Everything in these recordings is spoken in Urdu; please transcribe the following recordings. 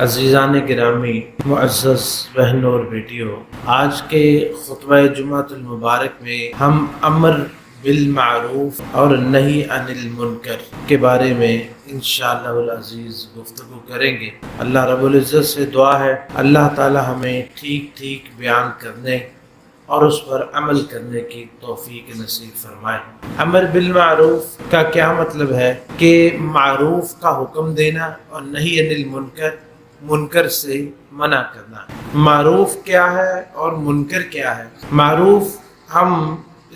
عزیزان گرامی، معزز بہنوں اور بیٹیوں، آج کے خطبہ جمعۃ المبارک میں ہم امر بالمعروف اور نہی عن المنکر کے بارے میں انشاءاللہ العزیز گفتگو کریں گے۔ اللہ رب العزت سے دعا ہے اللہ تعالی ہمیں ٹھیک ٹھیک بیان کرنے اور اس پر عمل کرنے کی توفیق نصیب فرمائے۔ امر بالمعروف کا کیا مطلب ہے کہ معروف کا حکم دینا اور نہی عن المنکر، منکر سے منع کرنا۔ معروف کیا ہے اور منکر کیا ہے؟ معروف ہم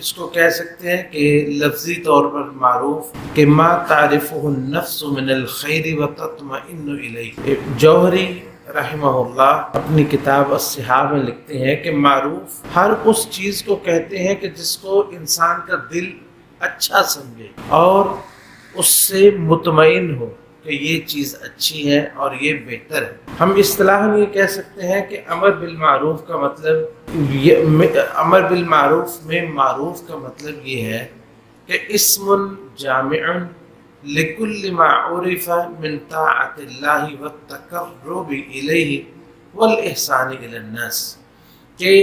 اس کو کہہ سکتے ہیں کہ لفظی طور پر معروف کہ ما تعرفہ النفس من الخیر وتطمئن الیہ۔ جوہری رحمہ اللہ اپنی کتاب الصحاح میں لکھتے ہیں کہ معروف ہر اس چیز کو کہتے ہیں کہ جس کو انسان کا دل اچھا سمجھے اور اس سے مطمئن ہو کہ یہ چیز اچھی ہے اور یہ بہتر ہے۔ ہم اصطلاحاً یہ کہہ سکتے ہیں کہ امر بالمعروف کا مطلب امر بالمعروف میں معروف کا مطلب یہ ہے کہ اسم جامع لکل ما عرف من طاعت اللہ والتقرب الیہ والاحسان الی الناس، کہ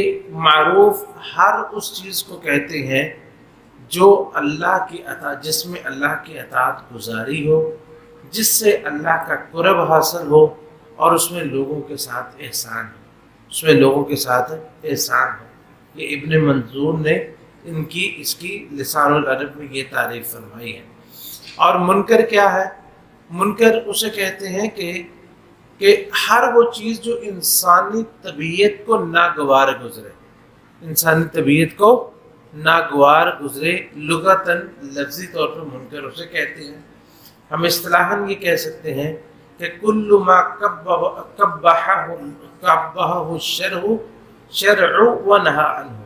معروف ہر اس چیز کو کہتے ہیں جو اللہ کی اطاعت، جس میں اللہ کی اطاعت گزاری ہو، جس سے اللہ کا قرب حاصل ہو اور اس میں لوگوں کے ساتھ احسان ہو، اس میں لوگوں کے ساتھ احسان ہو۔ یہ ابن منظور نے اس کی لسان العرب میں یہ تعریف فرمائی ہے۔ اور منکر کیا ہے؟ منکر اسے کہتے ہیں کہ ہر وہ چیز جو انسانی طبیعت کو ناگوار گزرے، انسانی طبیعت کو ناگوار گزرے، لغتاً لفظی طور پر منکر اسے کہتے ہیں۔ ہم اصطلاحاً یہ کہہ سکتے ہیں کہ کل ما قبحہ الشرع ونہا عنہ،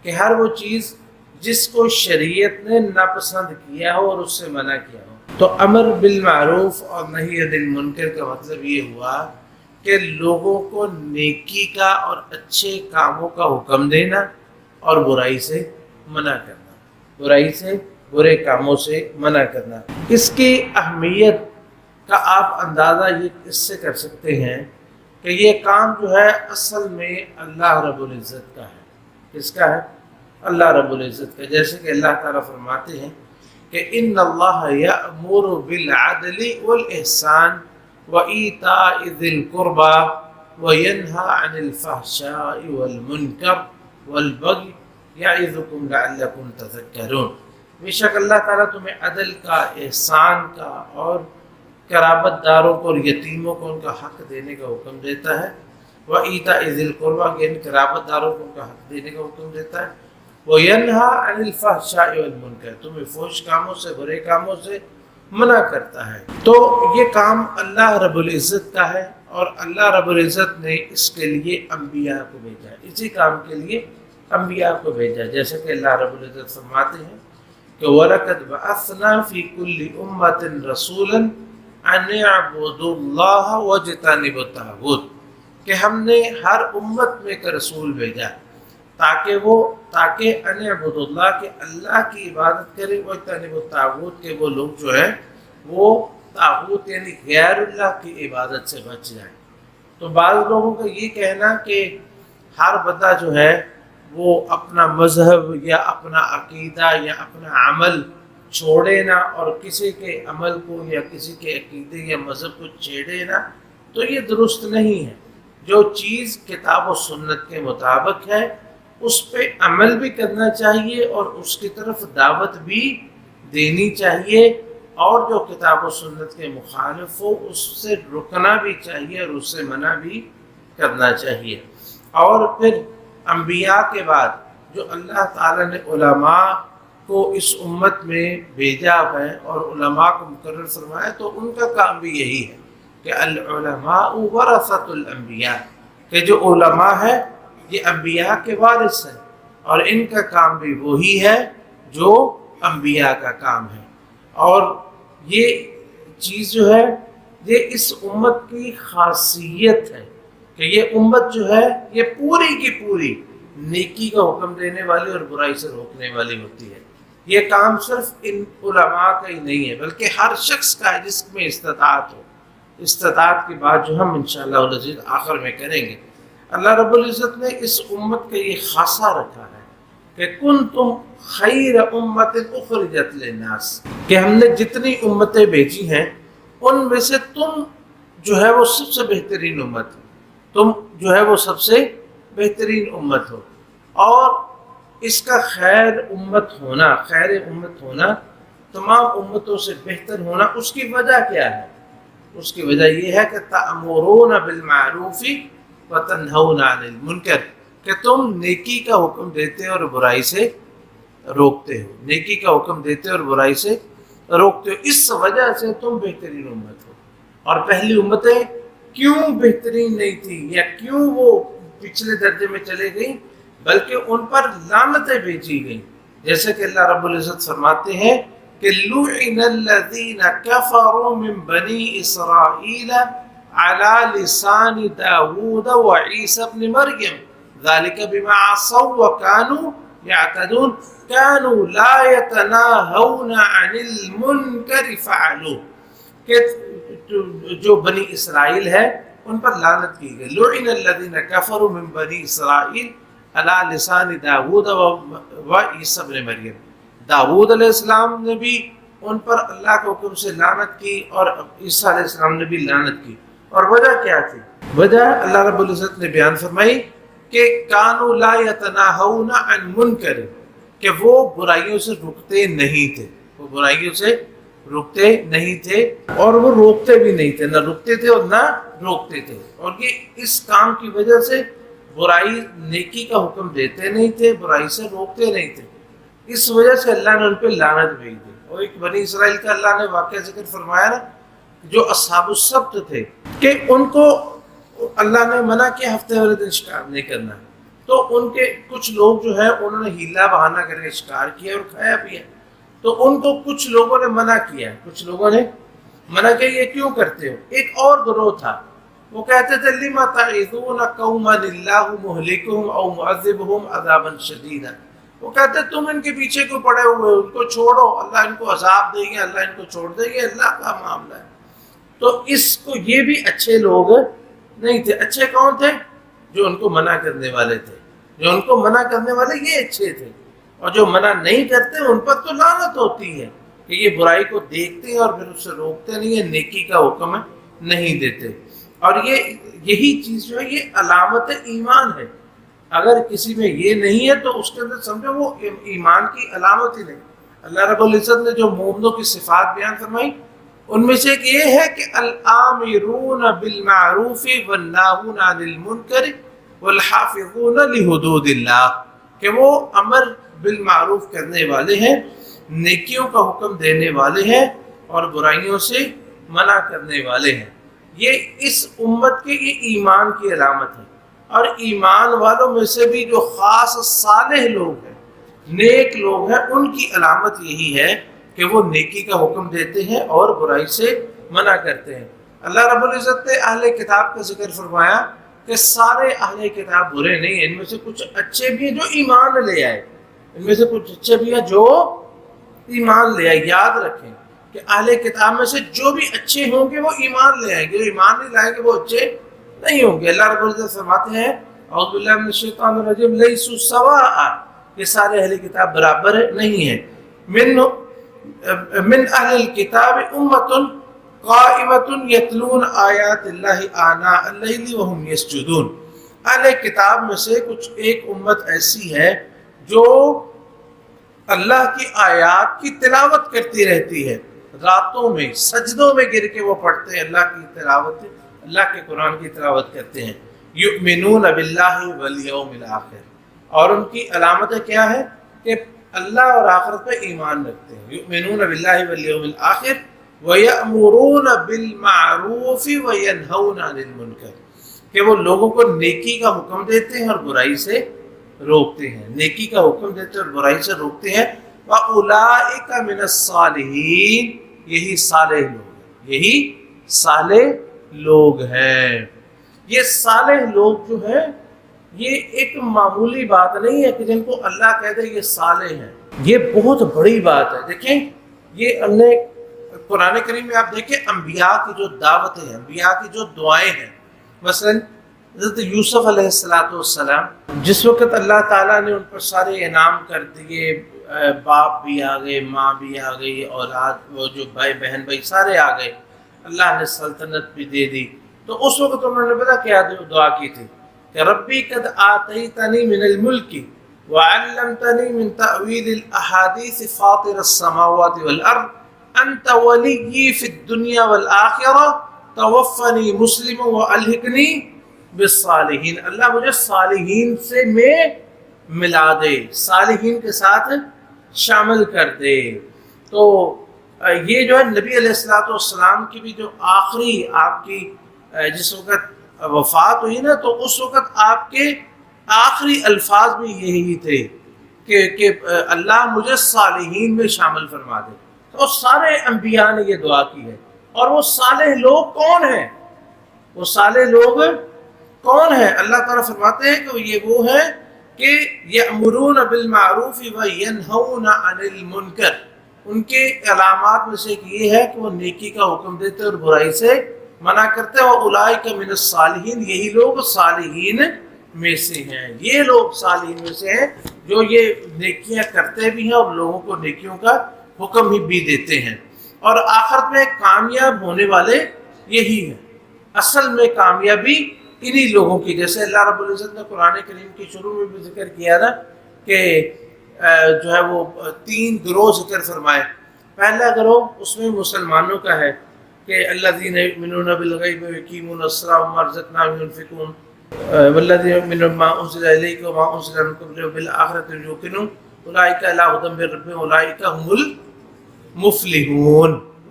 کہ ہر وہ چیز جس کو شریعت نے ناپسند کیا ہو اور اس سے منع کیا ہو۔ تو امر بالمعروف اور نہی عن المنکر کا مطلب یہ ہوا کہ لوگوں کو نیکی کا اور اچھے کاموں کا حکم دینا اور برائی سے منع کرنا، برائی سے، برے کاموں سے منع کرنا۔ اس کی اہمیت کا آپ اندازہ یہ اس سے کر سکتے ہیں کہ یہ کام جو ہے اصل میں اللہ رب العزت کا ہے۔ کس کا ہے؟ اللہ رب العزت کا۔ جیسے کہ اللہ تعالیٰ فرماتے ہیں کہ ان اللہ یأمر بالعدل والاحسان وایتاء ذی القربى وینہی عن الفحشاء والمنکر والبغی یعظکم لعلکم تذکرون۔ بے شک اللہ تعالیٰ تمہیں عدل کا، احسان کا اور قرابت داروں کو اور یتیموں کو ان کا حق دینے کا حکم دیتا ہے۔ وَإِيتَاءِ ذِي الْقُرْبَىٰ، یعنی قرابت داروں کو ان کا حق دینے کا حکم دیتا ہے۔ وَيَنْهَىٰ عَنِ الْفَحْشَاءِ وَالْمُنكَرِ، تمہیں فحش کاموں سے، برے کاموں سے منع کرتا ہے۔ تو یہ کام اللہ رب العزت کا ہے اور اللہ رب العزت نے اس کے لیے انبیاء کو بھیجا ہے، اسی کام کے لیے انبیاء کو بھیجا ہے۔ جیسے کہ اللہ رب العزت فرماتے ہیں کہ وَلَقَدْ بَعَثْنَا فِي كُلِّ أُمَّةٍ رَسُولًا أَنِ اعْبُدُوا اللَّهَ وَاجْتَنِبُوا الطَّاغُوتَ، کہ ہم نے ہر امت میں ایک رسول بھیجا تاکہ ان اعبدوا اللہ، کہ اللہ کی عبادت کرے، واجتنبوا الطاغوت، کہ وہ لوگ جو ہے وہ طاغوت یعنی غیر اللہ کی عبادت سے بچ جائیں۔ تو بعض لوگوں کا یہ کہنا کہ ہر بندہ جو ہے وہ اپنا مذہب یا اپنا عقیدہ یا اپنا عمل چھوڑے نہ اور کسی کے عمل کو یا کسی کے عقیدے یا مذہب کو چھیڑے نہ، تو یہ درست نہیں ہے۔ جو چیز کتاب و سنت کے مطابق ہے اس پہ عمل بھی کرنا چاہیے اور اس کی طرف دعوت بھی دینی چاہیے، اور جو کتاب و سنت کے مخالف ہو اس سے رکنا بھی چاہیے اور اس سے منع بھی کرنا چاہیے۔ اور پھر انبیاء کے بعد جو اللہ تعالیٰ نے علماء کو اس امت میں بھیجا ہے اور علماء کو مقرر فرمایا، تو ان کا کام بھی یہی ہے کہ العلماء ورثۃ الانبیاء، کہ جو علماء ہے یہ انبیاء کے وارث ہیں اور ان کا کام بھی وہی ہے جو انبیاء کا کام ہے۔ اور یہ چیز جو ہے یہ اس امت کی خاصیت ہے کہ یہ امت جو ہے یہ پوری کی پوری نیکی کا حکم دینے والی اور برائی سے روکنے والی ہوتی ہے۔ یہ کام صرف ان علماء کا ہی نہیں ہے بلکہ ہر شخص کا ہے جس میں استطاعت ہو، استطاعت کی بات جو ہم انشاءاللہ العزیز آخر میں کریں گے۔ اللہ رب العزت نے اس امت کا یہ خاصہ رکھا ہے کہ کنتم خیر امت اخرجت للناس، کہ ہم نے جتنی امتیں بھیجی ہیں ان میں سے تم جو ہے وہ سب سے بہترین امت ہو، تم جو ہے وہ سب سے بہترین امت ہو۔ اور اس کا خیر امت ہونا، تمام امتوں سے بہتر ہونا، اس کی وجہ کیا ہے؟ اس کی وجہ یہ ہے کہ تأمرون بالمعروف وتنہون عن المنکر، کہ تم نیکی کا حکم دیتے اور برائی سے روکتے ہو، نیکی کا حکم دیتے اور برائی سے روکتے ہو، اس وجہ سے تم بہترین امت ہو۔ اور پہلی امتیں کیوں بہترین نہیں تھی یا کیوں وہ پچھلے درجے میں چلے گئیں؟ بلکہ ان پر لعنتیں بھیجی گئیں، جیسے کہ اللہ رب العزت فرماتے ہیں کہ لعن الذین کفروا من بنی اسرائیل علی لسان داود وعیسی ابن مریم ذلک بما عصوا وکانوا یعتدون كانوا لا يتناهون عن المنکر فعلوه، کہ جو بنی اسرائیل ہے ان پر لعنت کی گئی۔ لعن الذین کفروا من بنی اسرائیل علی لسان داود و عیسی ابن مریم، داود علیہ السلام نے بھی ان پر اللہ کے حکم سے لعنت کی اور عیسیٰ علیہ السلام نے بھی لعنت کی۔ اور وجہ کیا تھی؟ وجہ اللہ رب العزت نے بیان فرمائی کہ کانوا لا یتناہون عن منکر، کہ وہ برائیوں سے رکتے نہیں تھے، وہ برائیوں سے رکتے نہیں تھے اور وہ روکتے بھی نہیں تھے، نہ رکتے تھے اور نہ روکتے تھے۔ اور یہ اس کام کی وجہ سے برائی نیکی کا حکم دیتے نہیں تھے، برائی سے روکتے نہیں تھے، اس وجہ سے اللہ نے ان پہ لعنت بھیج دی۔ اور ایک بنی اسرائیل کا اللہ نے واقعہ ذکر فرمایا نا، جو اصحاب السبت تھے، کہ ان کو اللہ نے منع کیا ہفتے والے دن شکار نہیں کرنا، تو ان کے کچھ لوگ جو ہے انہوں نے ہیلا بہانہ کر کے شکار کیا اور کھایا پیا، تو ان کو کچھ لوگوں نے منع کیا، یہ کیوں کرتے ہو؟ ایک اور گروہ تھا، وہ کہتے تھے لما تعظون قوما اللہ مہلکہم او معذبہم عذابا شدیدا، وہ کہتے تم ان کے پیچھے کیوں پڑے ہوئے ہو، ان کو چھوڑو، اللہ ان کو عذاب دے گا، اللہ ان کو چھوڑ دے گا، اللہ کا معاملہ ہے۔ تو اس کو یہ بھی اچھے لوگ نہیں تھے۔ اچھے کون تھے؟ جو ان کو منع کرنے والے تھے، جو ان کو منع کرنے والے یہ اچھے تھے، اور جو منع نہیں کرتے ان پر تو لعنت ہوتی ہے کہ یہ برائی کو دیکھتے ہیں اور پھر اس سے روکتے نہیں ہیں، نیکی کا حکم نہیں دیتے۔ اور یہی چیز جو ہے یہ علامت ایمان ہے، اگر کسی میں یہ نہیں ہے تو اس کے اندر سمجھو وہ ایمان کی علامت ہی نہیں۔ اللہ رب العزت نے جو مومنوں کی صفات بیان فرمائی ان میں سے ایک یہ ہے کہ الآمرون بالمعروف والناہون عن المنکر والحافظون لحدود اللہ، کہ وہ امر بالمعروف کرنے والے ہیں، نیکیوں کا حکم دینے والے ہیں اور برائیوں سے منع کرنے والے ہیں۔ یہ اس امت کے یہ ایمان کی علامت ہے۔ اور ایمان والوں میں سے بھی جو خاص صالح لوگ ہیں، نیک لوگ ہیں، ان کی علامت یہی ہے کہ وہ نیکی کا حکم دیتے ہیں اور برائی سے منع کرتے ہیں۔ اللہ رب العزت نے اہل کتاب کا ذکر فرمایا کہ سارے اہل کتاب برے نہیں ہیں، ان میں سے کچھ اچھے بھی ہیں جو ایمان لے آئے، ان میں سے کچھ اچھے بھی ہیں جو ایمان لے آئے۔ یاد رکھیں کہ اہل کتاب میں سے جو بھی اچھے ہوں گے وہ ایمان لے آئیں گے، جو ایمان نہیں لائیں گے وہ اچھے نہیں ہوں گے۔ اللہ رب العزت فرماتے ہیں اعوذ باللہ من الشیطان الرجیم لیسوا سواء، یہ سارے اہل کتاب برابر نہیں ہیں۔ من اہل الکتاب امۃ قائمۃ یتلون آیات اللہ آناء اللیل وہم یسجدون، اہل کتاب میں سے کچھ ایک امت ایسی ہے جو اللہ کی آیات کی تلاوت کرتی رہتی ہے، راتوں میں سجدوں میں گر کے وہ پڑھتے ہیں، اللہ کی تلاوت، اللہ کے قرآن کی تلاوت کرتے ہیں۔ یؤمنون باللہ والیوم الآخر، اور ان کی علامت کیا ہے کہ اللہ اور آخرت پہ ایمان رکھتے ہیں۔ یؤمنون باللہ والیوم الآخر ویأمرون بالمعروف وینہون عن المنکر، کہ وہ لوگوں کو نیکی کا حکم دیتے ہیں اور برائی سے روکتے ہیں، نیکی کا حکم دیتے ہیں اور برائی سے روکتے ہیں۔ وَأُولَئِكَ مِنَ الصَّالِحِينَ، یہی صالح لوگ ہیں، یہی صالح لوگ ہیں۔ یہ صالح لوگ جو ہیں یہ ایک معمولی بات نہیں ہے کہ جن کو اللہ کہہ دے یہ صالح ہیں، یہ بہت بڑی بات ہے۔ دیکھیں یہ ہم نے قرآن کریم میں آپ دیکھیں انبیاء کی جو دعوتیں ہیں، انبیاء کی جو دعائیں ہیں، مثلا حضرت یوسف علیہ السلام جس وقت اللہ تعالیٰ نے ان پر سارے انعام کر دیے، باپ بھی آ گئے، ماں بھی آ گئی، اولاد وہ جو بھائی بہن بھائی سارے آ گئے، اللہ نے سلطنت بھی دے دی، تو اس وقت انہوں نے پتا کیا دعا کی تھی کہ ربی قد آتیتنی من الملک وعلمتنی من تأویل الاحادیث فاطر السماوات والارض انت ولی فی الدنیا والآخرہ توفنی مسلم والحقنی بالصالحین، اللہ مجھے صالحین سے میں ملا دے، صالحین کے ساتھ شامل کر دے۔ تو یہ جو ہے نبی علیہ السلام کی بھی جو آخری آپ کی جس وقت وفات ہوئی نا، تو اس وقت آپ کے آخری الفاظ بھی یہی تھے کہ اللہ مجھے صالحین میں شامل فرما دے۔ تو سارے انبیاء نے یہ دعا کی ہے۔ اور وہ صالح لوگ کون ہیں؟ وہ صالح لوگ کون ہیں؟ اللہ تعالیٰ فرماتے ہیں کہ یہ وہ ہیں کہ یأمرون بالمعروف وینہون عن المنکر، ان کے علامات میں سے ایک یہ ہے کہ وہ نیکی کا حکم دیتے اور برائی سے منع کرتے ہیں، وَأُولَٰئِکَ مِنَ الصَّالِحِینَ، یہی لوگ صالحین میں سے ہیں۔ یہ لوگ صالحین میں سے ہیں جو یہ نیکیاں کرتے بھی ہیں اور لوگوں کو نیکیوں کا حکم بھی دیتے ہیں، اور آخرت میں کامیاب ہونے والے یہی ہیں۔ اصل میں کامیابی انہی لوگوں کی، جیسے اللہ رب العزت نے قرآن کریم کے شروع میں بھی ذکر کیا نا کہ جو ہے وہ 3 گروہ ذکر فرمائے۔ پہلا گروہ اس میں مسلمانوں کا ہے کہ الذین یؤمنون بالغیب ویقیمون الصلاۃ ومما رزقناہم ینفقون والذین یؤمنون بما انزل الیک وما انزل من قبلک وبالآخرۃ هم یوقنون اولئک علی ھدی من ربہم اولئک هم المفلحون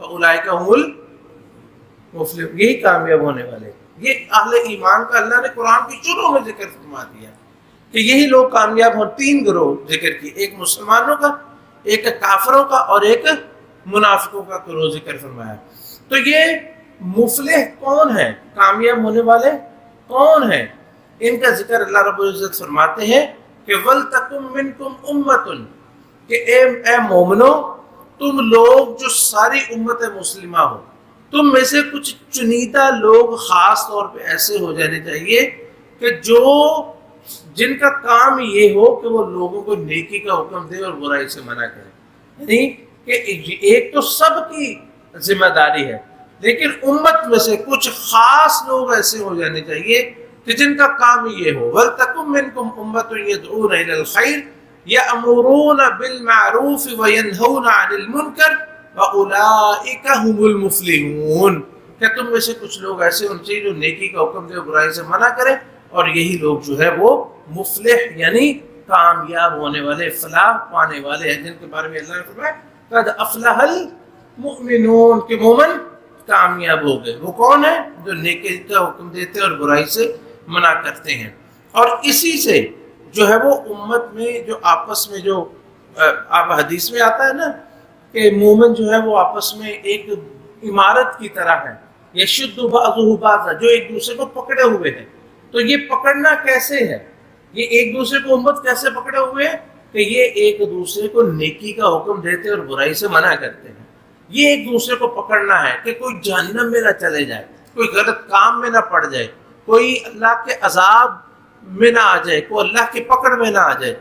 اولئک هم المفلحون، یہی کامیاب ہونے والے۔ یہ اہل ایمان کا اللہ نے قرآن کی شروع میں ذکر فرما دیا کہ یہی لوگ کامیاب ہوں۔ 3 گروہ ذکر کی، ایک مسلمانوں کا، ایک کافروں کا، اور ایک منافقوں کا گروہ ذکر فرمایا۔ تو یہ مفلح کون ہیں، کامیاب ہونے والے کون ہیں، ان کا ذکر اللہ رب العزت فرماتے ہیں کہ وَلْتَكُمْ مِنْكُمْ أُمَّةٌ، کہ اے مومنو تم لوگ جو ساری امت مسلمہ ہو، تم میں سے کچھ چنیدہ لوگ خاص طور پہ ایسے ہو جانے چاہیے کہ جن کا کام یہ ہو کہ وہ لوگوں کو نیکی کا حکم دے اور برائی سے منع کرے۔ یعنی کہ ایک تو سب کی ذمہ داری ہے، لیکن امت میں سے کچھ خاص لوگ ایسے ہو جانے چاہیے کہ جن کا کام یہ ہو۔ وَلْتَكُمْ مِنْكُمْ أُمَّةٌ يَدْعُونَ إِلَى الْخَيْرِ يَأْمُرُونَ بِالْمَعْرُوفِ وَيَنْهَوْنَ عَنِ الْمُنْكَرِ وَأُولَٰئِکَ هُمُ الْمُفْلِحُونَ، کہ تم میں سے کچھ لوگ ایسے ہونے چاہیے جو نیکی کا حکم دے اور برائی سے منع کرے، اور یہی لوگ جو ہے وہ مفلح یعنی کامیاب ہونے والے، فلاح پانے والے ہیں، جن کے بارے میں اللہ نے فرمایا قد افلح المؤمنون، کہ مومن کامیاب ہو گئے۔ وہ کون ہیں؟ جو نیکی کا حکم دیتے اور برائی سے منع کرتے ہیں۔ اور اسی سے جو ہے وہ امت میں جو آپس میں جو آپ حدیث میں آتا ہے نا کہ مومن جو ہے وہ آپس میں ایک عمارت کی طرح ہے، یشد بعضہ بعضا، جو ایک دوسرے کو پکڑے ہوئے ہیں۔ تو یہ پکڑنا کیسے ہے؟ یہ ایک دوسرے کو امت کیسے پکڑے ہوئے ہیں کہ یہ ایک دوسرے کو نیکی کا حکم دیتے اور برائی سے منع کرتے ہیں۔ یہ ایک دوسرے کو پکڑنا ہے کہ کوئی جہنم میں نہ چلے جائے، کوئی غلط کام میں نہ پڑ جائے، کوئی اللہ کے عذاب میں نہ آ جائے، کوئی اللہ کی پکڑ میں نہ آ جائے۔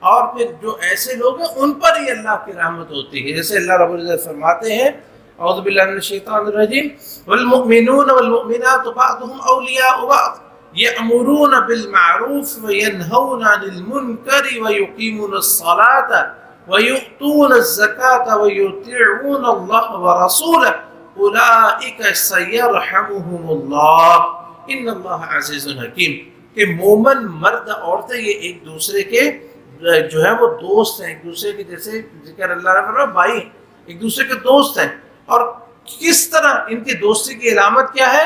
اور پھر جو ایسے لوگ ہیں ان پر ہی اللہ کی رحمت ہوتی ہے، جیسے اللہ رب العزت فرماتے ہیں اعوذ باللہ من الشیطان الرجیم والمؤمنون والمؤمنات بعضهم اولیاء بعض یأمرون بالمعروف وینہون عن المنکر ویقیمون الصلاة ویؤتون الزکاة ویطیعون اللہ ورسولہ اولئک سیرحمهم اللہ ان اللہ عزیز حکیم، کہ مومن مرد عورتیں یہ ایک دوسرے کے جو ہے وہ دوست ہیں، ایک دوسرے کے جیسے ذکر اللہ نے فرمایا بھائی ہیں، ایک دوسرے کے دوست ہیں۔ اور کس طرح ان کی دوستی کی علامت کیا ہے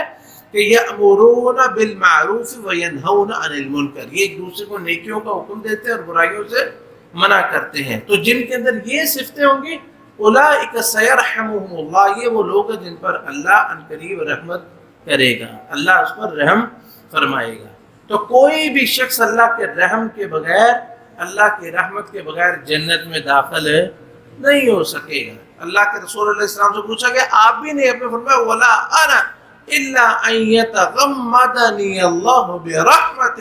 کہ یأمرون بالمعروف وینہون عن المنکر، یہ ایک دوسرے کو نیکیوں کا حکم دیتے ہیں اور برائیوں سے منع کرتے ہیں۔ تو جن کے اندر یہ صفتیں ہوں گی اولئک سیرحمهم اللہ، یہ وہ لوگ ہیں جن پر اللہ عنقریب رحمت کرے گا، اللہ اس پر رحم فرمائے گا۔ تو کوئی بھی شخص اللہ کے رحم کے بغیر، اللہ کی رحمت کے بغیر جنت میں داخل نہیں ہو سکے گا۔ اللہ کے رسول علیہ السلام سے پوچھا کہ آپ بھی نہیں؟ اپنے فرمایا ولا انا الا ان يتغمدني اللہ برحمت،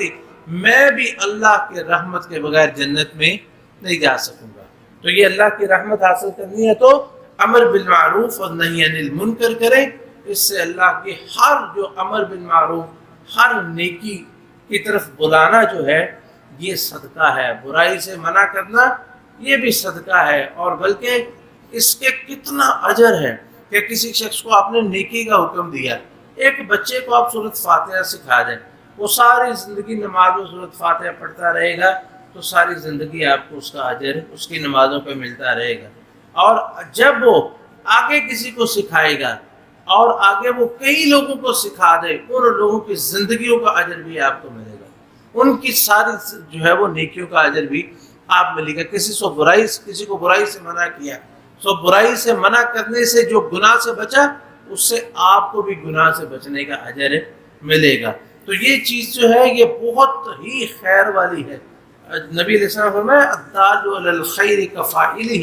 میں بھی اللہ کے رحمت کے بغیر جنت میں نہیں جا سکوں گا۔ تو یہ اللہ کی رحمت حاصل کرنی ہے تو امر بالمعروف اور نہی عن المنکر کریں۔ اس سے اللہ کے ہر جو امر بالمعروف، ہر نیکی کی طرف بلانا جو ہے یہ صدقہ ہے، برائی سے منع کرنا یہ بھی صدقہ ہے، اور بلکہ اس کے کتنا اجر ہے کہ کسی شخص کو آپ نے نیکی کا حکم دیا، ایک بچے کو آپ سورۃ فاتحہ سکھا دیں، وہ ساری زندگی نماز میں سورۃ فاتحہ پڑھتا رہے گا تو ساری زندگی آپ کو اس کا اجر اس کی نمازوں پہ ملتا رہے گا، اور جب وہ آگے کسی کو سکھائے گا اور آگے وہ کئی لوگوں کو سکھا دے، ان لوگوں کی زندگیوں کا اجر بھی آپ کو ملے گا، ان کی ساری جو ہے وہ نیکیوں کا اجر بھی آپ ملے گا۔ کسی کو برائی سے منع کیا، سو برائی سے منع کرنے سے جو گناہ سے بچا، اس سے آپ کو بھی گناہ سے بچنے کا اجر ملے گا۔ تو یہ چیز جو ہے یہ بہت ہی خیر والی ہے۔ نبی علیہ السلام نے فرمایا الدال علی الخیر کفاعلہ،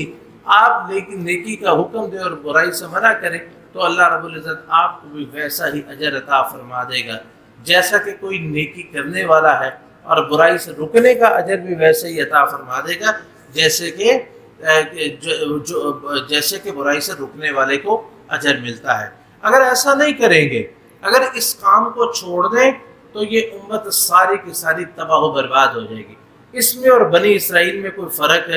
آپ لیکن نیکی کا حکم دیں اور برائی سے منع کریں تو اللہ رب العزت آپ کو بھی ویسا ہی اجر عطا فرما دے گا، جیسا کہ کوئی نیکی کرنے والا ہے، اور برائی سے رکنے کا اجر بھی ویسے ہی عطا فرما دے گا جیسے کہ برائی سے رکنے والے کو اجر ملتا ہے۔ اگر ایسا نہیں کریں گے، اگر اس کام کو چھوڑ دیں تو یہ امت ساری کی ساری تباہ و برباد ہو جائے گی۔ اس میں اور بنی اسرائیل میں کوئی فرق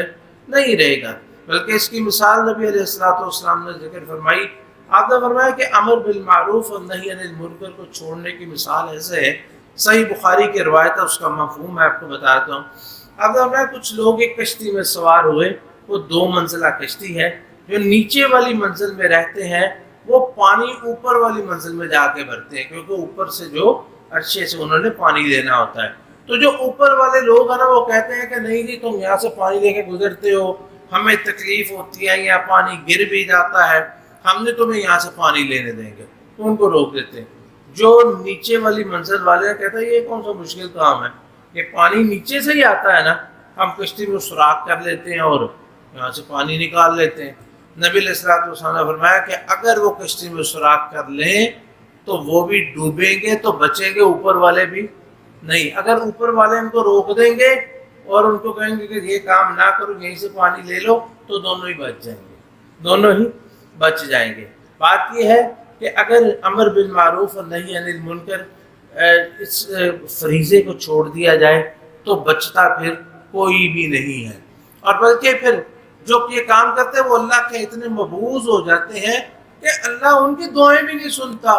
نہیں رہے گا، بلکہ اس کی مثال نبی علیہ السلام نے ذکر فرمائی۔ آپ نے فرمایا کہ امر بالمعروف اور نہی عن المنکر کو چھوڑنے کی مثال ایسے ہے، صحیح بخاری کی روایت ہے، اس کا مفہوم میں آپ کو بتاتا ہوں۔ آپ نے فرمایا کچھ لوگ ایک کشتی میں سوار ہوئے، وہ 2 منزلہ کشتی ہے، جو نیچے والی منزل میں رہتے ہیں وہ پانی اوپر والی منزل میں جا کے بھرتے ہیں، کیونکہ اوپر سے جو عرشے سے انہوں نے پانی لینا ہوتا ہے۔ تو جو اوپر والے لوگ ہیں نا، وہ کہتے ہیں کہ نہیں جی تم یہاں سے پانی لے کے گزرتے ہو، ہمیں تکلیف ہوتی ہے، یہاں پانی گر بھی جاتا ہے، ہم نے تمہیں یہاں سے پانی لینے دیں گے، تو ان کو روک دیتے ہیں۔ جو نیچے والی منزل والے کہتے ہیں یہ کون سا مشکل کام ہے، یہ پانی نیچے سے ہی آتا ہے نا، ہم کشتی میں سوراخ کر لیتے ہیں اور یہاں سے پانی نکال لیتے ہیں۔ نبی علیہ السلام نے فرمایا کہ اگر وہ کشتی میں سوراخ کر لیں تو وہ بھی ڈوبیں گے تو بچیں گے، اوپر والے بھی نہیں۔ اگر اوپر والے ان کو روک دیں گے اور ان کو کہیں گے کہ یہ کام نہ کرو، یہیں سے پانی لے لو، تو دونوں ہی بچ جائیں گے، دونوں ہی بچ جائیں گے۔ بات یہ ہے کہ اگر امر بالمعروف اور نہی عن المنکر اس فریضے کو چھوڑ دیا جائے تو بچتا پھر کوئی بھی نہیں ہے، اور بلکہ پھر جو یہ کام کرتے ہیں وہ اللہ کے اتنے مبعوض ہو جاتے ہیں کہ اللہ ان کی دعائیں بھی نہیں سنتا۔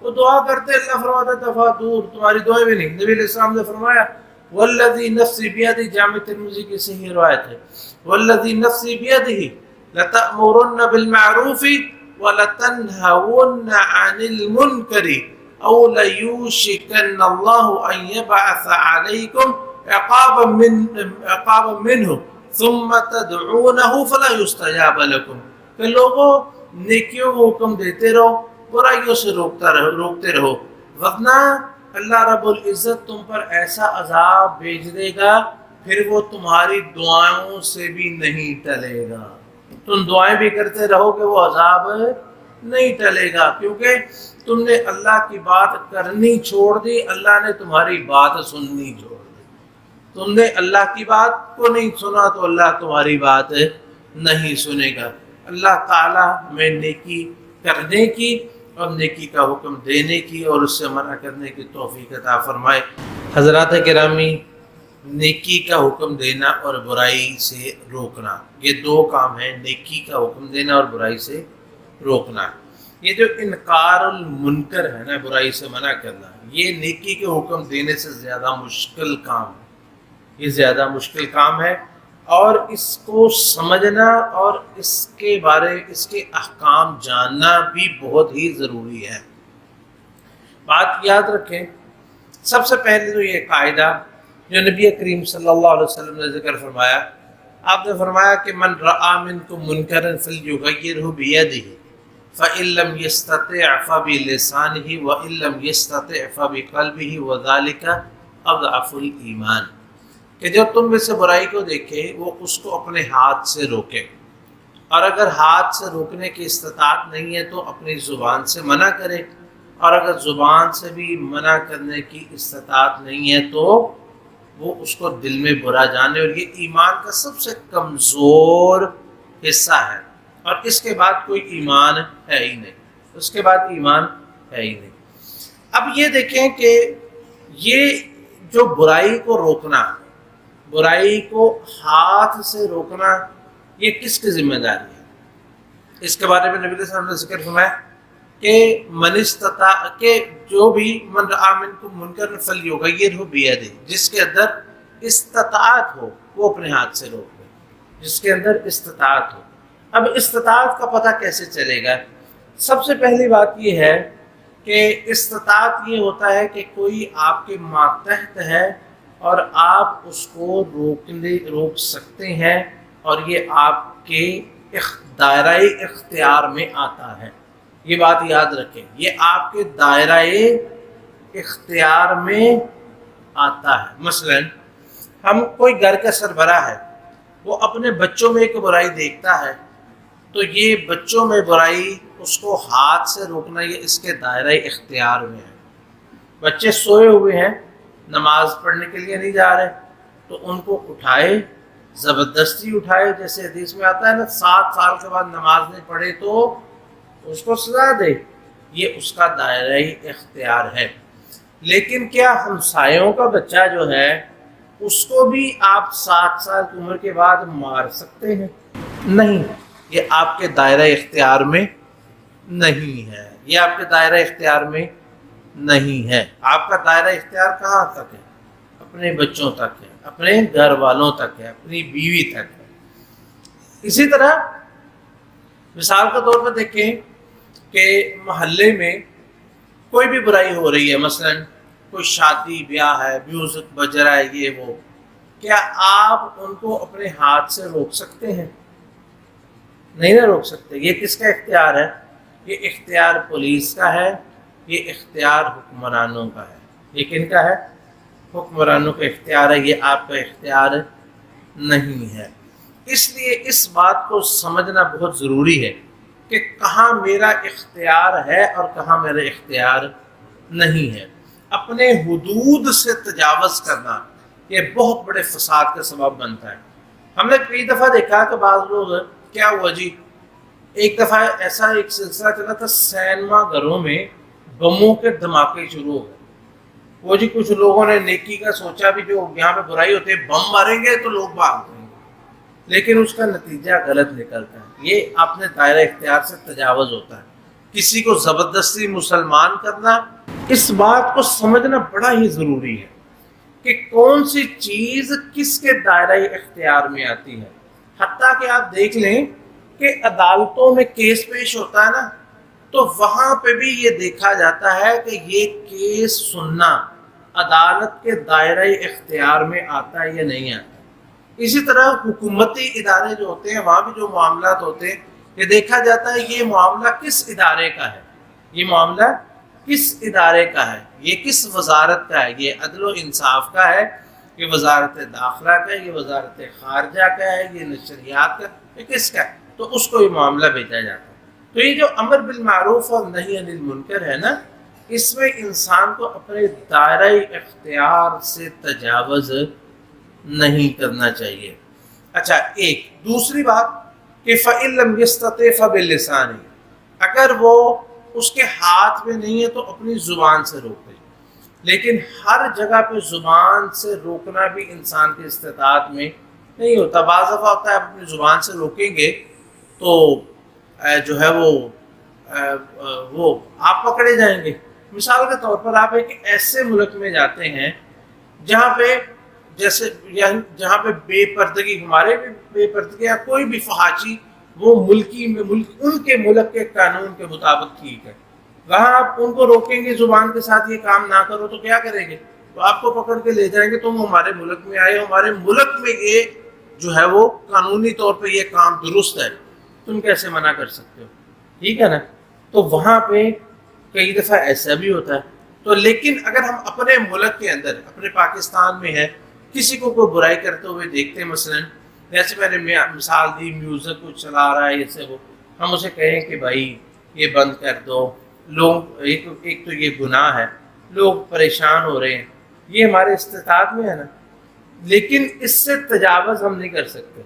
وہ دعا کرتے اللہ فرماتا دفعہ دور، تمہاری دعائیں بھی نہیں۔ نبی علیہ السلام نے فرمایا والذی نفسی بیدہ، جامع ترمذی کی صحیح روایت ہے، والذی نفسی بیدہ لتأمرن بالمعروف وَلَتَنْهَوُنَّ عَنِ الْمُنْكَرِ أَوْ لَيُوشِكَنَّ اللَّهُ أَنْ يَبْعَثَ عَلَيْكُمْ عِقَابًا مِّنْهُ ثُمَّ تَدْعُونَهُ فَلَا يُسْتَجَابَ لَكُمْ، کہ لوگوں نیکیوں کو حکم دیتے رہو، برائیوں سے روکتے رہو، ورنہ اللہ رب العزت تم پر ایسا عذاب بھیج دے گا پھر وہ تمہاری دعاؤں سے بھی نہیں ٹلے گا۔ تم دعائیں بھی کرتے رہو کہ وہ عذاب نہیں ٹلے گا، کیونکہ تم نے اللہ کی بات کرنی چھوڑ دی، اللہ نے تمہاری بات سننی چھوڑ دی۔ تم نے اللہ کی بات کو نہیں سنا تو اللہ تمہاری بات نہیں سنے گا۔ اللہ تعالیٰ میں نیکی کرنے کی اور نیکی کا حکم دینے کی اور اس سے منع کرنے کی توفیق عطا فرمائے۔ حضرات گرامی، نیکی کا حکم دینا اور برائی سے روکنا، یہ 2 کام ہیں، نیکی کا حکم دینا اور برائی سے روکنا۔ یہ جو انکار المنکر ہے نا، برائی سے منع کرنا، یہ نیکی کے حکم دینے سے زیادہ مشکل کام ہے، یہ زیادہ مشکل کام ہے، اور اس کو سمجھنا اور اس کے احکام جاننا بھی بہت ہی ضروری ہے۔ بات یاد رکھیں، سب سے پہلے تو یہ قاعدہ جو نبی کریم صلی اللہ علیہ وسلم نے ذکر فرمایا، آپ نے فرمایا کہ من رأى منکم منکرا فلیغیرہ بیدہ فإن لم يستطع فبلسانہ وإن لم يستطع فبقلبہ وذلک اضعف الایمان، کہ جو تم میں سے برائی کو دیکھے وہ اس کو اپنے ہاتھ سے روکے، اور اگر ہاتھ سے روکنے کی استطاعت نہیں ہے تو اپنی زبان سے منع کرے، اور اگر زبان سے بھی منع کرنے کی استطاعت نہیں ہے تو وہ اس کو دل میں برا جانے، اور یہ ایمان کا سب سے کمزور حصہ ہے، اور اس کے بعد کوئی ایمان ہے ہی نہیں، اس کے بعد ایمان ہے ہی نہیں۔ اب یہ دیکھیں کہ یہ جو برائی کو روکنا، برائی کو ہاتھ سے روکنا، یہ کس کی ذمہ داری ہے؟ اس کے بارے میں نبی صلی اللہ علیہ وسلم نے ذکر فرمایا کہ من استطاع، کہ جو بھی من رأى منکم منکرا فلیغیرہ بیدہ، جس کے اندر استطاعت ہو وہ اپنے ہاتھ سے روک لے، جس کے اندر استطاعت ہو۔ اب استطاعت کا پتہ کیسے چلے گا؟ سب سے پہلی بات یہ ہے کہ استطاعت یہ ہوتا ہے کہ کوئی آپ کے ماتحت ہے اور آپ اس کو روک سکتے ہیں، اور یہ آپ کے دائرہ اختیار میں آتا ہے۔ یہ بات یاد رکھیں، یہ آپ کے دائرہ اختیار میں آتا ہے۔ مثلا ہم کوئی گھر کا سربراہ ہے، وہ اپنے بچوں میں ایک برائی دیکھتا ہے، تو یہ بچوں میں برائی اس کو ہاتھ سے روکنا، یہ اس کے دائرہ اختیار میں ہے۔ بچے سوئے ہوئے ہیں، نماز پڑھنے کے لیے نہیں جا رہے، تو ان کو اٹھائے، زبردستی اٹھائے، جیسے حدیث میں آتا ہے نا 7 سال کے بعد نماز نہیں پڑھے تو اس کو سزا دے، یہ اس کا دائرہ اختیار ہے۔ لیکن کیا ہمسایوں کا بچہ جو ہے اس کو بھی آپ 7 سال کی عمر کے بعد مار سکتے ہیں؟ نہیں، یہ آپ کے دائرہ اختیار میں نہیں ہے، یہ آپ کے دائرہ اختیار میں نہیں ہے۔ آپ کا دائرہ اختیار کہاں تک ہے؟ اپنے بچوں تک ہے، اپنے گھر والوں تک ہے، اپنی بیوی تک ہے۔ اسی طرح مثال کے طور پر دیکھیں کہ محلے میں کوئی بھی برائی ہو رہی ہے، مثلا کوئی شادی بیاہ ہے، میوزک بج رہا ہے، یہ وہ، کیا آپ ان کو اپنے ہاتھ سے روک سکتے ہیں؟ نہیں نہ روک سکتے۔ یہ کس کا اختیار ہے؟ یہ اختیار پولیس کا ہے، یہ اختیار حکمرانوں کا ہے۔ یہ کن کا ہے؟ حکمرانوں کا اختیار ہے، یہ آپ کا اختیار نہیں ہے۔ اس لیے اس بات کو سمجھنا بہت ضروری ہے کہ کہاں میرا اختیار ہے اور کہاں میرا اختیار نہیں ہے۔ اپنے حدود سے تجاوز کرنا یہ بہت بڑے فساد کا سبب بنتا ہے۔ ہم نے کئی دفعہ دیکھا کہ بعض لوگ، کیا ہوا جی، ایک دفعہ ایسا ایک سلسلہ چلا تھا، سینما گھروں میں بموں کے دھماکے شروع ہو گئے۔ وہ جی کچھ لوگوں نے نیکی کا سوچا بھی، جو یہاں پہ برائی ہوتی ہے، بم ماریں گے تو لوگ بھاگ جائیں گے، لیکن اس کا نتیجہ غلط نکلتا ہے۔ یہ اپنے دائرہ اختیار سے تجاوز ہوتا ہے۔ کسی کو زبردستی مسلمان کرنا، اس بات کو سمجھنا بڑا ہی ضروری ہے کہ کون سی چیز کس کے دائرہ اختیار میں آتی ہے۔ حتیٰ کہ آپ دیکھ لیں کہ عدالتوں میں کیس پیش ہوتا ہے نا، تو وہاں پہ بھی یہ دیکھا جاتا ہے کہ یہ کیس سننا عدالت کے دائرہ اختیار میں آتا ہے یا نہیں آتا۔ اسی طرح حکومتی ادارے جو ہوتے ہیں، وہاں بھی جو معاملات ہوتے ہیں، یہ دیکھا جاتا ہے یہ معاملہ کس ادارے کا ہے، یہ معاملہ کس ادارے کا ہے، یہ کس وزارت کا ہے، یہ عدل و انصاف کا ہے، یہ وزارت داخلہ کا ہے، یہ وزارت خارجہ کا ہے، یہ نشریات کا، یہ کس کا ہے، تو اس کو یہ معاملہ بھیجا جاتا ہے۔ تو یہ جو امر بالمعروف اور نہی عن المنکر ہے نا، اس میں انسان کو اپنے دائرہ اختیار سے تجاوز نہیں کرنا چاہیے۔ اچھا، ایک دوسری بات کہ فَإِن لَمْ يَسْتَطِعْ فَبِلِسَانِهِ، اگر وہ اس کے ہاتھ میں نہیں ہے تو اپنی زبان سے روک دے۔ لیکن ہر جگہ پہ زبان سے روکنا بھی انسان کی استطاعت میں نہیں ہوتا۔ بعض دفعہ ہوتا ہے آپ اپنی زبان سے روکیں گے تو جو ہے وہ آپ پکڑے جائیں گے۔ مثال کے طور پر آپ ایک ایسے ملک میں جاتے ہیں جہاں پہ جیسے جہاں پہ بے پردگی، ہمارے بھی بے پردگی یا کوئی بھی فحاشی، وہ ان کے ملک کے قانون کے مطابق ٹھیک ہے، وہاں آپ ان کو روکیں گے زبان کے ساتھ یہ کام نہ کرو تو کیا کریں گے؟ تو آپ کو پکڑ کے لے جائیں گے، تم ہمارے ملک میں آئے، ہمارے ملک میں یہ جو ہے وہ قانونی طور پہ یہ کام درست ہے، تم کیسے منع کر سکتے ہو؟ ٹھیک ہے نا؟ تو وہاں پہ کئی دفعہ ایسا بھی ہوتا ہے۔ تو لیکن اگر ہم اپنے ملک کے اندر، اپنے پاکستان میں ہے، کسی کو کوئی برائی کرتے ہوئے دیکھتے ہیں، مثلا جیسے میں نے مثال دی میوزک کو چلا رہا ہے ایسے وہ، ہم اسے کہیں کہ بھائی یہ بند کر دو، لوگ ایک تو یہ گناہ ہے، لوگ پریشان ہو رہے ہیں، یہ ہمارے استطاعت میں ہے نا، لیکن اس سے تجاوز ہم نہیں کر سکتے،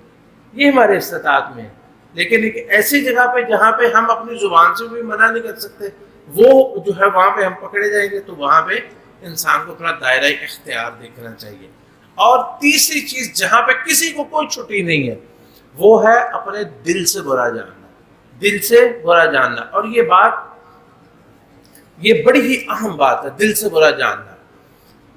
یہ ہمارے استطاعت میں ہے۔ لیکن ایک ایسی جگہ پہ جہاں پہ ہم اپنی زبان سے بھی منع نہیں کر سکتے، وہ جو ہے وہاں پہ ہم پکڑے جائیں گے، تو وہاں پہ انسان کو اپنا دائرہ اختیار دیکھنا چاہیے۔ اور تیسری چیز جہاں پہ کسی کو کوئی چھٹی نہیں ہے، وہ ہے اپنے دل سے برا جاننا، دل سے برا جاننا۔ اور یہ بڑی ہی اہم بات ہے، دل سے برا جاننا۔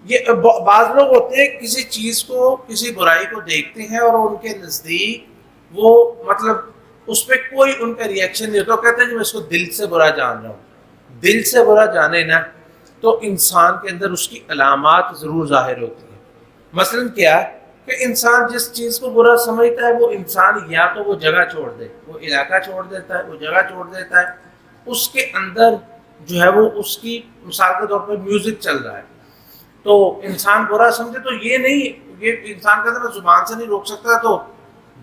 یہ بعض لوگ ہوتے ہیں کسی چیز کو، کسی برائی کو دیکھتے ہیں اور ان کے نزدیک وہ مطلب اس پہ کوئی ان کا ریئیکشن نہیں ہوتا، کہتے ہیں کہ میں اس کو دل سے برا جان رہا ہوں۔ دل سے برا جانے نا تو انسان کے اندر اس کی علامات ضرور ظاہر ہوتی ہیں۔ مثلا کیا کہ انسان جس چیز کو برا سمجھتا ہے، وہ انسان یا تو وہ جگہ چھوڑ دے، وہ علاقہ چھوڑ دیتا ہے، وہ جگہ چھوڑ دیتا ہے، اس کے اندر جو ہے وہ اس کی مثال کے طور پر میوزک چل رہا ہے تو انسان برا سمجھے تو یہ نہیں، یہ انسان کہتا ہے میں زبان سے نہیں روک سکتا، تو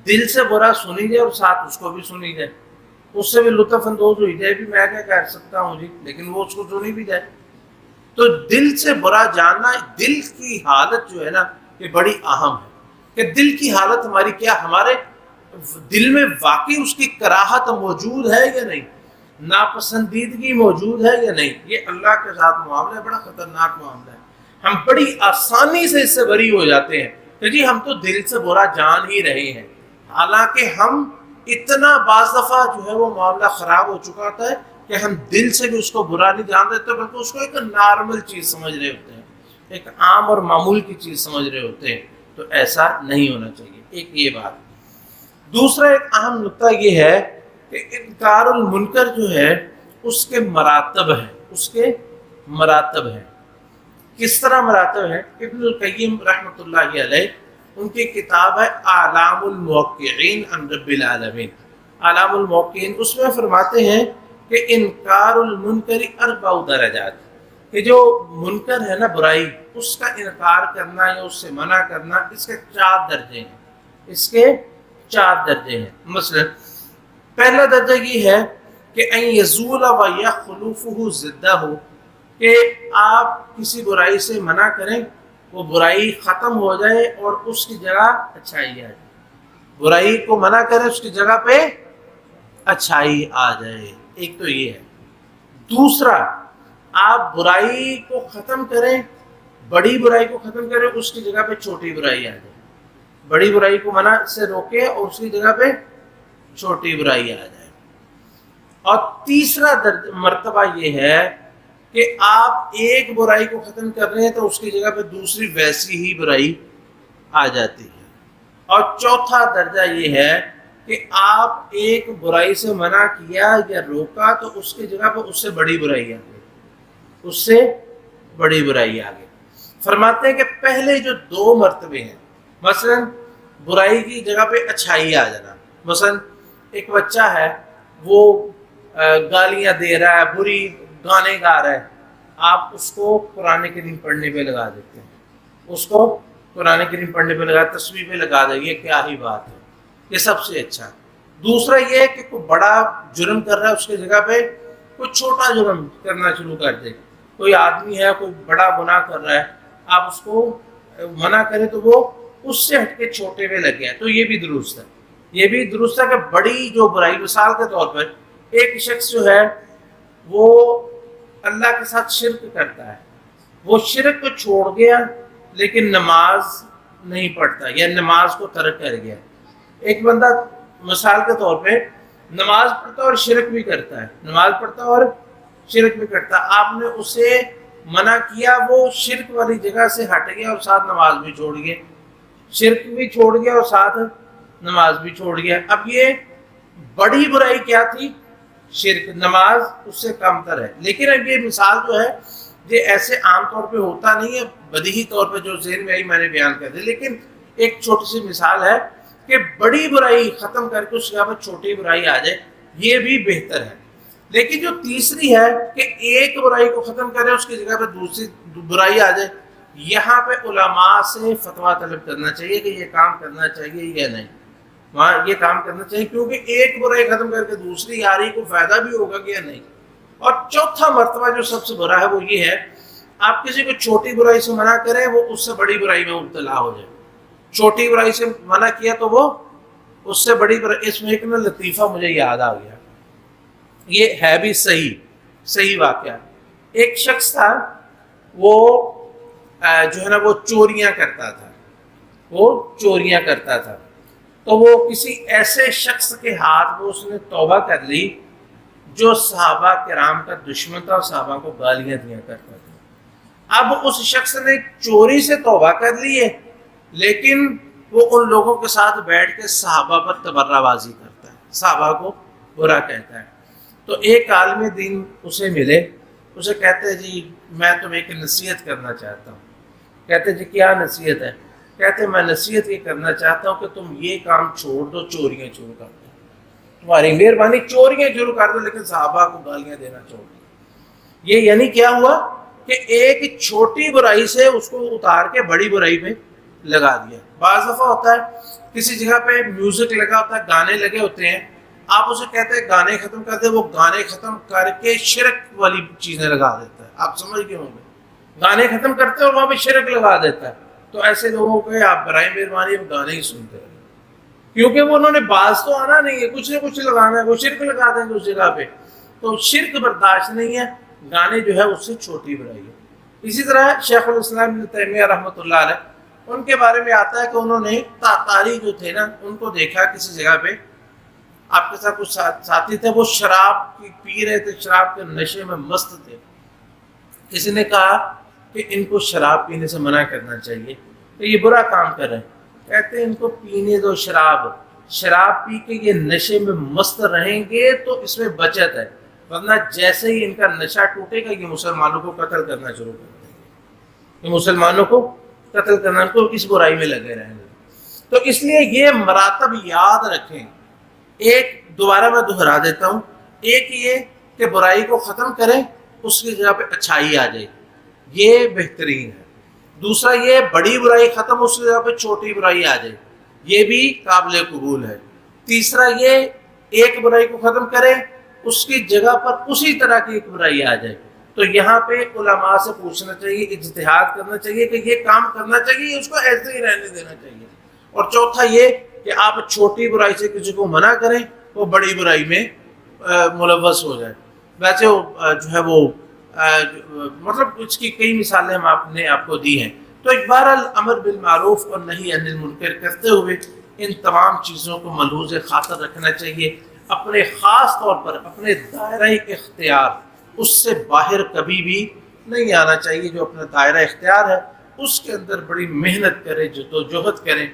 دل سے برا سنی جائے اور ساتھ اس کو بھی سنی جائے، اس سے بھی لطف اندوز ہوئی جائے بھی میں کیا کہہ سکتا ہوں جی، لیکن وہ اس کو سنی بھی جائے۔ تو دل سے برا جاننا، دل کی حالت جو ہے نا یہ بڑی اہم ہے کہ دل کی حالت ہماری کیا، ہمارے دل میں واقعی اس کی کراہت موجود ہے یا نہیں، ناپسندیدگی موجود ہے یا نہیں۔ یہ اللہ کے ساتھ معاملہ ہے، بڑا خطرناک معاملہ ہے۔ ہم بڑی آسانی سے اس سے بری ہو جاتے ہیں کہ جی ہم تو دل سے برا جان ہی رہے ہیں، حالانکہ ہم اتنا بعض دفعہ جو ہے وہ معاملہ خراب ہو چکا ہوتا ہے کہ ہم دل سے بھی اس کو برا نہیں جان دیتے، بلکہ اس کو ایک نارمل چیز سمجھ رہے ہوتے ہیں، ایک عام اور معمول کی چیز سمجھ رہے ہوتے ہیں۔ تو ایسا نہیں ہونا چاہیے، ایک یہ بات۔ دوسرا ایک اہم نقطہ یہ ہے کہ انکار المنکر جو ہے اس کے مراتب ہیں، اس کے مراتب ہیں۔ کس طرح مراتب ہیں؟ ابن القیم رحمۃ اللہ علیہ ان کی کتاب ہے اعلام الموقعین عن رب العالمین، اعلام الموقعین، اس میں فرماتے ہیں کہ انکار المنکر 4 درجات، کہ جو منکر ہے نا برائی، اس کا انکار کرنا یا اس سے منع کرنا، اس کے 4 درجے ہیں، اس کے 4 درجے ہیں۔ مثلا پہلا درجہ یہ ہے کہ ان یزول و یخلفہ ضدہ، کہ آپ کسی برائی سے منع کریں، وہ برائی ختم ہو جائے اور اس کی جگہ اچھائی آ جائے، برائی کو منع کریں اس کی جگہ پہ اچھائی آ جائے، ایک تو یہ ہے۔ دوسرا، آپ برائی کو ختم کریں، بڑی برائی کو ختم کریں، اس کی جگہ پہ چھوٹی برائی آ جائے، بڑی برائی کو منع سے روکیں اور اس کی جگہ پہ چھوٹی برائی آ جائے۔ اور تیسرا مرتبہ یہ ہے کہ آپ ایک برائی کو ختم کر رہے ہیں تو اس کی جگہ پہ دوسری ویسی ہی برائی آ جاتی ہے۔ اور چوتھا درجہ یہ ہے کہ آپ ایک برائی سے منع کیا یا روکا تو اس کی جگہ پہ اس سے بڑی برائی آ گئی، اس سے بڑی برائی آ گئی۔ فرماتے ہیں کہ پہلے جو 2 مرتبے ہیں، مثلا برائی کی جگہ پہ اچھائی آ جانا، مثلا ایک بچہ ہے وہ گالیاں دے رہا ہے، بری گانے گا رہا ہے، آپ اس کو قرآن کریم پڑھنے پہ لگا دیتے ہیں، اس کو قرآن کریم پڑھنے پہ لگا، تسبیح پہ لگا دیں، یہ کیا ہی بات ہے، یہ سب سے اچھا۔ دوسرا یہ ہے کہ کوئی بڑا جرم کر رہا ہے، اس کی جگہ پہ کوئی چھوٹا جرم کرنا شروع کر دے، کوئی آدمی ہے کوئی بڑا گناہ کر رہا ہے، آپ اس کو منع کریں تو وہ اس سے ہٹ کے چھوٹے میں لگ گیا، تو یہ بھی درست ہے، یہ بھی درست ہے کہ بڑی جو برائی، مثال کے طور پر ایک شخص جو ہے وہ اللہ کے ساتھ شرک کرتا ہے، وہ شرک کو چھوڑ گیا لیکن نماز نہیں پڑھتا یا نماز کو ترک کر گیا۔ ایک بندہ مثال کے طور پہ نماز پڑھتا اور شرک بھی کرتا ہے، نماز پڑھتا اور شرک بھی کرتا، آپ نے اسے منع کیا، وہ شرک والی جگہ سے ہٹ گیا اور ساتھ نماز بھی چھوڑ گیا، شرک بھی چھوڑ گیا اور ساتھ نماز بھی چھوڑ گیا۔ اب یہ بڑی برائی کیا تھی؟ شرک، نماز اس سے کم تر ہے۔ لیکن اب یہ مثال جو ہے یہ ایسے عام طور پہ ہوتا نہیں ہے، بدیہی طور پہ جو ذہن میں آئی میں نے بیان کر دی، لیکن ایک چھوٹی سی مثال ہے کہ بڑی برائی ختم کر کے اس جگہ پہ چھوٹی برائی آ جائے، یہ بھی بہتر ہے۔ لیکن جو تیسری ہے کہ ایک برائی کو ختم کرے اس کی جگہ پہ دوسری برائی آ جائے، یہاں پہ علماء سے فتویٰ طلب کرنا چاہیے کہ یہ کام کرنا چاہیے یا نہیں۔ وہاں یہ کام کرنا چاہیے، کیونکہ ایک برائی ختم کر کے دوسری آ رہی کو فائدہ بھی ہوگا کہ یا نہیں۔ اور چوتھا مرتبہ جو سب سے برا ہے وہ یہ ہے، آپ کسی کو چھوٹی برائی سے منع کریں وہ اس سے بڑی برائی میں مبتلا ہو جائے۔ چھوٹی برائی سے منع کیا تو وہ اس سے بڑی برائی۔ اس میں ایک نا لطیفہ مجھے یاد آ گیا، یہ ہے بھی صحیح واقعہ۔ ایک شخص تھا، وہ جو ہے نا وہ چوریاں کرتا تھا، تو وہ کسی ایسے شخص کے ہاتھ وہ اس نے توبہ کر لی جو صحابہ کرام کا دشمن تھا اور صحابہ کو گالیاں دیا کرتا تھا۔ اب اس شخص نے چوری سے توبہ کر لی ہے، لیکن وہ ان لوگوں کے ساتھ بیٹھ کے صحابہ پر تبرہ بازی کرتا ہے، صحابہ کو برا کہتا ہے۔ تو ایک عالم دین اسے ملے، اسے کہتے ہیں جی میں تمہیں ایک نصیحت کرنا چاہتا ہوں۔ کہتے جی کیا نصیحت ہے؟ کہتے میں نصیحت یہ کرنا چاہتا ہوں کہ تم یہ کام چھوڑ دو، چوریاں شروع کر دو، تمہاری مہربانی چوریاں شروع کر دو، لیکن صحابہ کو گالیاں دینا چھوڑ دو۔ یہ یعنی کیا ہوا کہ ایک چھوٹی برائی سے اس کو اتار کے بڑی برائی میں لگا دیا۔ بعض دفعہ ہوتا ہے کسی جگہ پہ میوزک لگا ہوتا ہے، گانے لگے ہوتے ہیں، آپ اسے کہتے ہیں گانے ختم کر دے، وہ گانے ختم کر کے شرک والی چیزیں لگا دیتا ہے۔ آپ سمجھ گئے ہوں گے، گانے ختم کرتے ہیں اور وہاں پہ شرک لگا دیتا ہے۔ تو ایسے لوگوں کو آپ برائے مہربانی گانے ہی سنتے رہیں، کیونکہ وہ انہوں نے باز تو آنا نہیں ہے، کچھ نہ کچھ لگانا ہے، وہ شرک لگا دیں گے اس جگہ پہ، تو شرک برداشت نہیں ہے۔ گانے جو ہے اس سے چھوٹی برائی ہے۔ اسی طرح شیخ الاسلام ابن تیمیہ رحمۃ اللہ علیہ، ان کے بارے میں آتا ہے کہ انہوں نے تاتاری جو تھے نا ان کو دیکھا کسی جگہ پہ، آپ کے ساتھ کچھ ساتھی تھے، وہ شراب پی رہے تھے، شراب کے نشے میں مست تھے۔ کسی نے کہا کہ ان کو شراب پینے سے منع کرنا چاہیے، تو یہ برا کام کر رہے ہیں۔ کہتے ہیں ان کو پینے دو شراب پی کے یہ نشے میں مست رہیں گے تو اس میں بچت ہے، ورنہ جیسے ہی ان کا نشہ ٹوٹے گا یہ مسلمانوں کو قتل کرنا شروع کر دیں گے، یہ مسلمانوں کو قتل کرنا، ان کو اس برائی میں لگے رہیں گے۔ تو اس لیے یہ مراتب یاد رکھیں۔ ایک دوبارہ میں دہرا دیتا ہوں، ایک یہ کہ برائی کو ختم کریں، اس کی جگہ پہ اچھائی آ جائے، یہ بہترین ہے۔ دوسرا یہ بڑی برائی ختم، اس کی جگہ پہ چھوٹی برائی آ جائے، یہ بھی قابل قبول ہے۔ تیسرا یہ ایک برائی کو ختم کریں، اس کی جگہ پر اسی طرح کی ایک برائی آ جائے، تو یہاں پہ علماء سے پوچھنا چاہیے، اجتہاد کرنا چاہیے کہ یہ کام کرنا چاہیے، اس کو ایسے ہی رہنے دینا چاہیے۔ اور چوتھا یہ کہ آپ چھوٹی برائی سے کسی کو منع کریں، وہ بڑی برائی میں ملوث ہو جائے۔ ویسے جو ہے وہ مطلب اس کی کئی مثالیں ہم آپ کو دی ہیں۔ تو بہرحال امر بالمعروف اور نہی عن المنکر کرتے ہوئے ان تمام چیزوں کو ملحوظ خاطر رکھنا چاہیے۔ اپنے خاص طور پر اپنے دائرہ اختیار، اس سے باہر کبھی بھی نہیں آنا چاہیے۔ جو اپنا دائرہ اختیار ہے اس کے اندر بڑی محنت کرے، جدوجہد کریں۔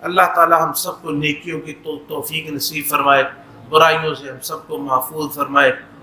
اللہ تعالی ہم سب کو نیکیوں کی توفیق نصیب فرمائے، برائیوں سے ہم سب کو محفوظ فرمائے۔